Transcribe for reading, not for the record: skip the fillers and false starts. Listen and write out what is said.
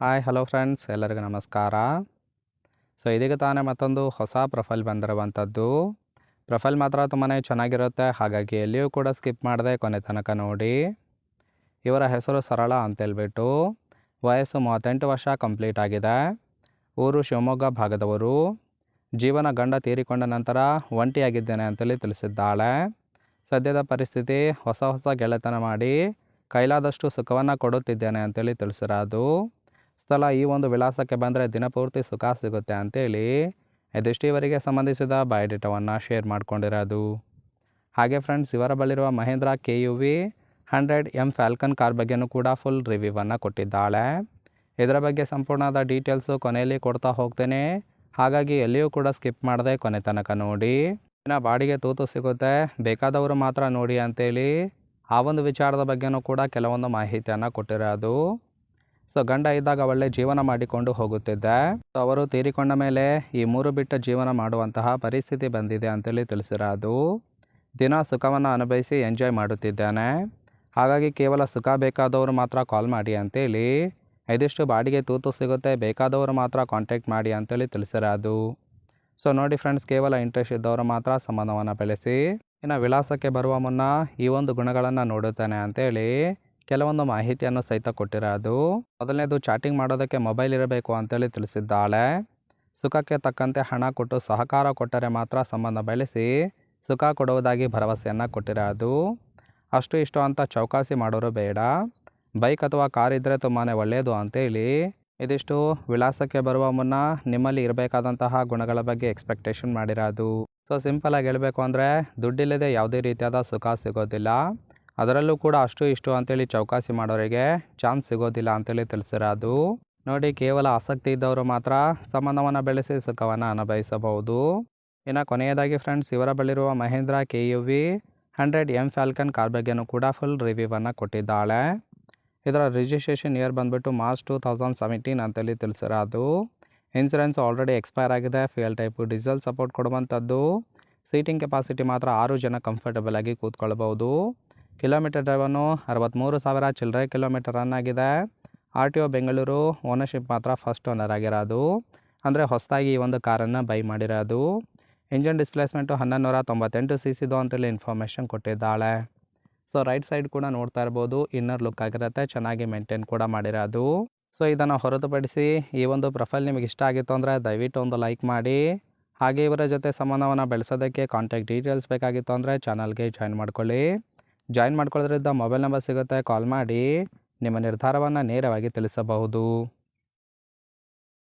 Hi hello friends, ಎಲ್ಲರಿಗೂ ನಮಸ್ಕಾರ. ಇದೀಗ ತಾನೇ ಮತ್ತೊಂದು ಹೊಸ ಪ್ರೊಫೈಲ್ ಬಂದಿರುವಂಥದ್ದು. ಪ್ರೊಫೈಲ್ ಮಾತ್ರ ತುಂಬಾ ಚೆನ್ನಾಗಿರುತ್ತೆ, ಹಾಗಾಗಿ ಎಲ್ಲಿಯೂ ಕೂಡ ಸ್ಕಿಪ್ ಮಾಡದೆ ಕೊನೆ ತನಕ ನೋಡಿ. ಇವರ ಹೆಸರು ಸರಳ ಅಂತೇಳ್ಬಿಟ್ಟು. ವಯಸ್ಸು 38 ವರ್ಷ ಕಂಪ್ಲೀಟ್ ಆಗಿದೆ. ಊರು ಶಿವಮೊಗ್ಗ ಭಾಗದವರು. ಜೀವನ ಗಂಡ ತೀರಿಕೊಂಡ ನಂತರ ಒಂಟಿಯಾಗಿದ್ದೇನೆ ಅಂತೇಳಿ ತಿಳಿಸಿದ್ದಾಳೆ. ಸದ್ಯದ ಪರಿಸ್ಥಿತಿ ಹೊಸ ಗೆಳೆತನ ಮಾಡಿ ಕೈಲಾದಷ್ಟು ಸುಖವನ್ನು ಕೊಡುತ್ತಿದ್ದೇನೆ ಅಂತೇಳಿ ತಿಳಿಸಿರೋದು. ಸ್ಥಳ ಈ ಒಂದು ವಿಳಾಸಕ್ಕೆ ಬಂದರೆ ದಿನಪೂರ್ತಿ ಸುಖ ಸಿಗುತ್ತೆ ಅಂತೇಳಿ ಇದಿಷ್ಟು ಇವರಿಗೆ ಸಂಬಂಧಿಸಿದ ಬಯೋಡೇಟಾವನ್ನು ಶೇರ್ ಮಾಡ್ಕೊಂಡಿರೋದು. ಹಾಗೆ ಫ್ರೆಂಡ್ಸ್, ಇವರ ಬಳಿರುವ Mahindra KUV 100M falcon car ಬಗ್ಗೆನೂ ಕೂಡ ಫುಲ್ ರಿವ್ಯೂವನ್ನು ಕೊಟ್ಟಿದ್ದಾಳೆ. ಇದರ ಬಗ್ಗೆ ಸಂಪೂರ್ಣವಾದ ಡೀಟೇಲ್ಸು ಕೊನೆಯಲ್ಲಿ ಕೊಡ್ತಾ ಹೋಗ್ತೇನೆ, ಹಾಗಾಗಿ ಎಲ್ಲಿಯೂ ಕೂಡ ಸ್ಕಿಪ್ ಮಾಡದೆ ಕೊನೆ ತನಕ ನೋಡಿ. ಇನ್ನು ಬಾಡಿಗೆ ತೂತು ಸಿಗುತ್ತೆ, ಬೇಕಾದವರು ಮಾತ್ರ ನೋಡಿ ಅಂತೇಳಿ ಆ ಒಂದು ವಿಚಾರದ ಬಗ್ಗೆನೂ ಕೂಡ ಕೆಲವೊಂದು ಮಾಹಿತಿಯನ್ನು ಕೊಟ್ಟಿರೋದು. ಗಂಡ ಇದ್ದಾಗ ಒಳ್ಳೆ ಜೀವನ ಮಾಡಿಕೊಂಡು ಹೋಗುತ್ತಿದ್ದೆ. ಅವರು ತೀರಿಕೊಂಡ ಮೇಲೆ ಈ 3 ಬಿಟ್ಟ ಜೀವನ ಮಾಡುವಂತಹ ಪರಿಸ್ಥಿತಿ ಬಂದಿದೆ ಅಂತೇಳಿ ತಿಳಿಸಿರೋದು. ದಿನ ಸುಖವನ್ನು ಅನುಭವಿಸಿ ಎಂಜಾಯ್ ಮಾಡುತ್ತಿದ್ದೇನೆ, ಹಾಗಾಗಿ ಕೇವಲ ಸುಖ ಬೇಕಾದವರು ಮಾತ್ರ ಕಾಲ್ ಮಾಡಿ ಅಂತೇಳಿ ಇದಿಷ್ಟು ಬಾಡಿಗೆ ತೂತು ಸಿಗುತ್ತೆ, ಬೇಕಾದವರು ಮಾತ್ರ ಕಾಂಟ್ಯಾಕ್ಟ್ ಮಾಡಿ ಅಂತೇಳಿ ತಿಳಿಸಿರೋದು. ನೋಡಿ ಫ್ರೆಂಡ್ಸ್, ಕೇವಲ ಇಂಟ್ರೆಸ್ಟ್ ಇದ್ದವರು ಮಾತ್ರ ಸಂಬಂಧವನ್ನು ಬೆಳೆಸಿ. ಇನ್ನು ವಿಳಾಸಕ್ಕೆ ಬರುವ ಮುನ್ನ ಈ ಒಂದು ಗುಣಗಳನ್ನು ನೋಡುತ್ತೇನೆ ಅಂತೇಳಿ ಕೆಲವೊಂದು ಮಾಹಿತಿಯನ್ನು ಸಹಿತ ಕೊಟ್ಟಿರೋದು. ಮೊದಲನೇದು, ಚಾಟಿಂಗ್ ಮಾಡೋದಕ್ಕೆ ಮೊಬೈಲ್ ಇರಬೇಕು ಅಂತೇಳಿ ತಿಳಿಸಿದ್ದಾಳೆ. ಸುಖಕ್ಕೆ ತಕ್ಕಂತೆ ಹಣ ಕೊಟ್ಟು ಸಹಕಾರ ಕೊಟ್ಟರೆ ಮಾತ್ರ ಸಂಬಂಧ ಬೆಳೆಸಿ ಸುಖ ಕೊಡುವುದಾಗಿ ಭರವಸೆಯನ್ನು ಕೊಟ್ಟಿರೋದು. ಅಷ್ಟು ಇಷ್ಟು ಅಂತ ಚೌಕಾಸಿ ಮಾಡೋರು ಬೇಡ, ಬೈಕ್ ಅಥವಾ ಕಾರ್ ಇದ್ದರೆ ತುಂಬಾ ಒಳ್ಳೆಯದು ಅಂತೇಳಿ ಇದಿಷ್ಟು ವಿಳಾಸಕ್ಕೆ ಬರುವ ಮುನ್ನ ನಿಮ್ಮಲ್ಲಿ ಇರಬೇಕಾದಂತಹ ಗುಣಗಳ ಬಗ್ಗೆ ಎಕ್ಸ್ಪೆಕ್ಟೇಷನ್ ಮಾಡಿರೋದು. ಸಿಂಪಲಾಗಿ ಹೇಳಬೇಕು ಅಂದರೆ, ದುಡ್ಡಿಲ್ಲದೆ ಯಾವುದೇ ರೀತಿಯಾದ ಸುಖ ಸಿಗೋದಿಲ್ಲ, ಅದರಲ್ಲೂ ಕೂಡ ಅಷ್ಟು ಇಷ್ಟು ಅಂತೇಳಿ ಚೌಕಾಸಿ ಮಾಡೋರಿಗೆ ಚಾನ್ಸ್ ಸಿಗೋದಿಲ್ಲ ಅಂತೇಳಿ ತಿಳಿಸಿರೋದು. ನೋಡಿ, ಕೇವಲ ಆಸಕ್ತಿ ಇದ್ದವರು ಮಾತ್ರ ಸಂಬಂಧವನ್ನು ಬೆಳೆಸಿ ಸುಖವನ್ನು ಅನುಭವಿಸಬಹುದು. ಇನ್ನು ಕೊನೆಯದಾಗಿ ಫ್ರೆಂಡ್ಸ್, ಇವರ ಬಳಿರುವ Mahindra KUV 100M falcon car ಬಗ್ಗೆನೂ ಕೂಡ ಫುಲ್ ರಿವ್ಯೂವನ್ನು ಕೊಟ್ಟಿದ್ದಾಳೆ. ಇದರ ರಿಜಿಸ್ಟ್ರೇಷನ್ ಇಯರ್ ಬಂದುಬಿಟ್ಟು ಮಾರ್ಚ್ 2017 ಅಂತೇಳಿ ತಿಳಿಸಿರೋದು. ಇನ್ಸೂರೆನ್ಸ್ ಆಲ್ರೆಡಿ ಎಕ್ಸ್ಪೈರ್ ಆಗಿದೆ. ಫ್ಯೂಯಲ್ ಟೈಪು ಡೀಸೆಲ್ ಸಪೋರ್ಟ್ ಕೊಡುವಂಥದ್ದು. ಸೀಟಿಂಗ್ ಕೆಪಾಸಿಟಿ ಮಾತ್ರ 6 ಜನ ಕಂಫರ್ಟಬಲ್ ಆಗಿ ಕೂತ್ಕೊಳ್ಬೋದು. ಕಿಲೋಮೀಟರ್ ಡ್ರೈವನ್ನು 63,000 ಚಿಲ್ಲರೆ ಕಿಲೋಮೀಟರ್ ರನ್ ಆಗಿದೆ. RTO ಬೆಂಗಳೂರು. ಓನರ್ಶಿಪ್ ಮಾತ್ರ ಫಸ್ಟ್ ಓನರ್ ಆಗಿರೋದು, ಅಂದರೆ ಹೊಸದಾಗಿ ಈ ಒಂದು ಕಾರನ್ನು ಬೈ ಮಾಡಿರೋದು. ಇಂಜನ್ ಡಿಸ್ಪ್ಲೇಸ್ಮೆಂಟು 1198 cc ಅಂತೇಳಿ ಇನ್ಫಾರ್ಮೇಷನ್ ಕೊಟ್ಟಿದ್ದಾಳೆ. ರೈಟ್ ಸೈಡ್ ಕೂಡ ನೋಡ್ತಾ ಇರ್ಬೋದು, ಇನ್ನರ್ ಲುಕ್ ಆಗಿರುತ್ತೆ, ಚೆನ್ನಾಗಿ ಮೇಂಟೈನ್ ಕೂಡ ಮಾಡಿರೋದು. ಇದನ್ನು ಹೊರತುಪಡಿಸಿ ಈ ಒಂದು ಪ್ರೊಫೈಲ್ ನಿಮಗೆ ಇಷ್ಟ ಆಗಿತ್ತು ಅಂದರೆ ದಯವಿಟ್ಟು ಒಂದು ಲೈಕ್ ಮಾಡಿ. ಹಾಗೆ ಇವರ ಜೊತೆ ಸಂಬಂಧವನ್ನು ಬೆಳೆಸೋದಕ್ಕೆ ಕಾಂಟ್ಯಾಕ್ಟ್ ಡೀಟೇಲ್ಸ್ ಬೇಕಾಗಿತ್ತು ಅಂದರೆ ಚಾನಲ್ಗೆ ಜಾಯಿನ್ ಮಾಡ್ಕೊಳ್ಳಿ. ಜಾಯಿನ್ ಮಾಡ್ಕೊಳ್ಳೋದ್ರಿಂದ ಮೊಬೈಲ್ ನಂಬರ್ ಸಿಗುತ್ತೆ, ಕಾಲ್ ಮಾಡಿ ನಿಮ್ಮ ನಿರ್ಧಾರವನ್ನು ನೇರವಾಗಿ ತಿಳಿಸಬಹುದು.